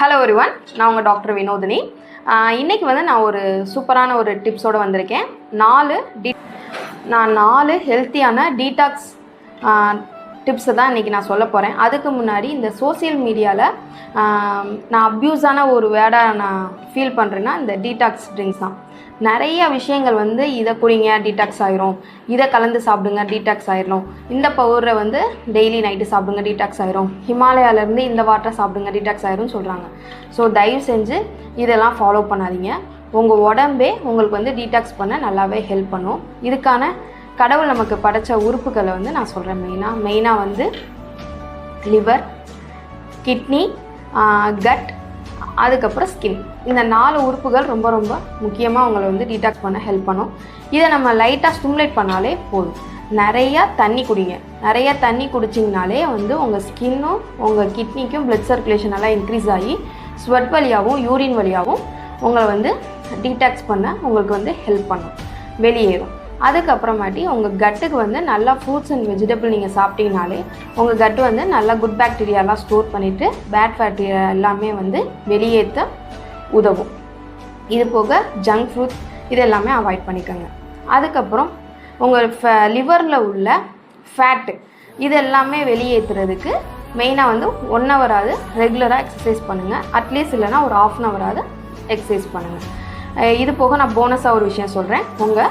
Hello everyone, நான் உங்கள் doctor Vinodhini. இன்றைக்கி வந்து நான் ஒரு சூப்பரான ஒரு டிப்ஸோடு வந்திருக்கேன். நான் 4 ஹெல்த்தியான டீடாக்ஸ் டிப்ஸை தான் இன்றைக்கி நான் சொல்ல போகிறேன். அதுக்கு முன்னாடி இந்த சோசியல் மீடியாவில் நான் அப்யூஸான ஒரு வேர்டாக நான் ஃபீல் பண்ணுறேன்னா இந்த டீடாக்ஸ் ட்ரிங்க்ஸ் தான். நிறைய விஷயங்கள் வந்து இதை குடிங்க டீடாக்ஸ் ஆயிரும், இதை கலந்து சாப்பிடுங்க டீடாக்ஸ் ஆயிரும், இந்த பவுடரை வந்து டெய்லி நைட்டு சாப்பிடுங்க டீடாக்ஸ் ஆயிரும், ஹிமாலயாவிலேருந்து இந்த வாட்டரை சாப்பிடுங்க டீடாக்ஸ் ஆயிரும்னு சொல்கிறாங்க. ஸோ தயவு செஞ்சு இதெல்லாம் ஃபாலோ பண்ணாதீங்க. உங்கள் உடம்பே உங்களுக்கு வந்து டீடாக்ஸ் பண்ண நல்லாவே ஹெல்ப் பண்ணும். இதுக்கான கடவுள் நமக்கு படைச்ச உறுப்புகளை வந்து நான் சொல்கிறேன். மெயினாக வந்து லிவர், கிட்னி, கட், அதுக்கப்புறம் ஸ்கின். இந்த 4 உறுப்புகள் ரொம்ப ரொம்ப முக்கியமாக உங்களை வந்து டீடாக்ஸ் பண்ண ஹெல்ப் பண்ணும். இதை நம்ம லைட்டாக ஸ்டிமுலேட் பண்ணாலே போதும். நிறையா தண்ணி குடிங்க. நிறையா தண்ணி குடிச்சிங்கனாலே வந்து உங்கள் ஸ்கின்னும் உங்கள் கிட்னிக்கும் பிளட் சர்க்குலேஷன் எல்லாம் இன்க்ரீஸ் ஆகி ஸ்வெட் வழியாகவும் யூரின் வழியாகவும் உங்களை வந்து டீடாக்ஸ் பண்ண உங்களுக்கு வந்து ஹெல்ப் பண்ணும், வெளியேறும். அதுக்கப்புறமாட்டி உங்கள் கட்டுக்கு வந்து நல்லா ஃப்ரூட்ஸ் அண்ட் வெஜிடபிள் நீங்கள் சாப்பிட்டீங்கனாலே உங்கள் கட்டு வந்து நல்லா குட் பாக்டீரியாலாம் ஸ்டோர் பண்ணிவிட்டு பேட் பாக்டீரியா எல்லாமே வந்து வெளியேற்ற உதவும். இது போக ஜங்க் ஃப்ரூட்ஸ் இது எல்லாமே அவாய்ட் பண்ணிக்கோங்க. அதுக்கப்புறம் உங்கள் லிவரில் உள்ள ஃபேட்டு இது எல்லாமே வெளியேற்றுறதுக்கு மெயினாக வந்து 1 ஹவராவது ரெகுலராக எக்ஸசைஸ் பண்ணுங்கள். அட்லீஸ்ட் இல்லைனா ஒரு 1/2 ஹவராவது எக்ஸசைஸ் பண்ணுங்கள். இது போக நான் போனஸாக ஒரு விஷயம் சொல்கிறேன். உங்கள்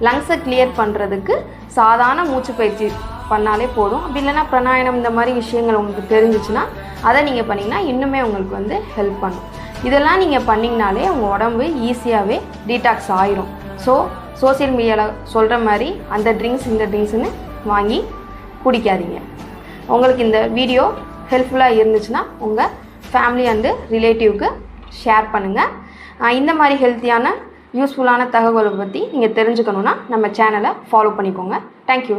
லங்ஸை கிளியர் பண்ணுறதுக்கு சாதாரண மூச்சு பயிற்சி பண்ணாலே போதும். அப்படி இல்லைனா பிராணாயாமம் இந்த மாதிரி விஷயங்கள் உங்களுக்கு தெரிஞ்சிச்சுன்னா அதை நீங்கள் பண்ணிங்கன்னா இன்னுமே உங்களுக்கு வந்து ஹெல்ப் பண்ணும். இதெல்லாம் நீங்கள் பண்ணிங்கனாலே உங்கள் உடம்பு ஈஸியாகவே டீடாக்ஸ் ஆயிரும். ஸோ சோசியல் மீடியாவில் சொல்கிற மாதிரி அந்த ட்ரிங்க்ஸ் இந்த ட்ரிங்க்ஸ்னு வாங்கி குடிக்காதீங்க. உங்களுக்கு இந்த வீடியோ ஹெல்ப்ஃபுல்லாக இருந்துச்சுன்னா உங்கள் ஃபேமிலி அண்டு ரிலேட்டிவ்க்கு ஷேர் பண்ணுங்கள். இந்த மாதிரி ஹெல்த்தியான யூஸ்ஃபுல்லான தகவலை பற்றி நீங்கள் தெரிஞ்சுக்கணுன்னா நம்ம சேனலை ஃபாலோ பண்ணிக்கோங்க. தேங்க்யூ.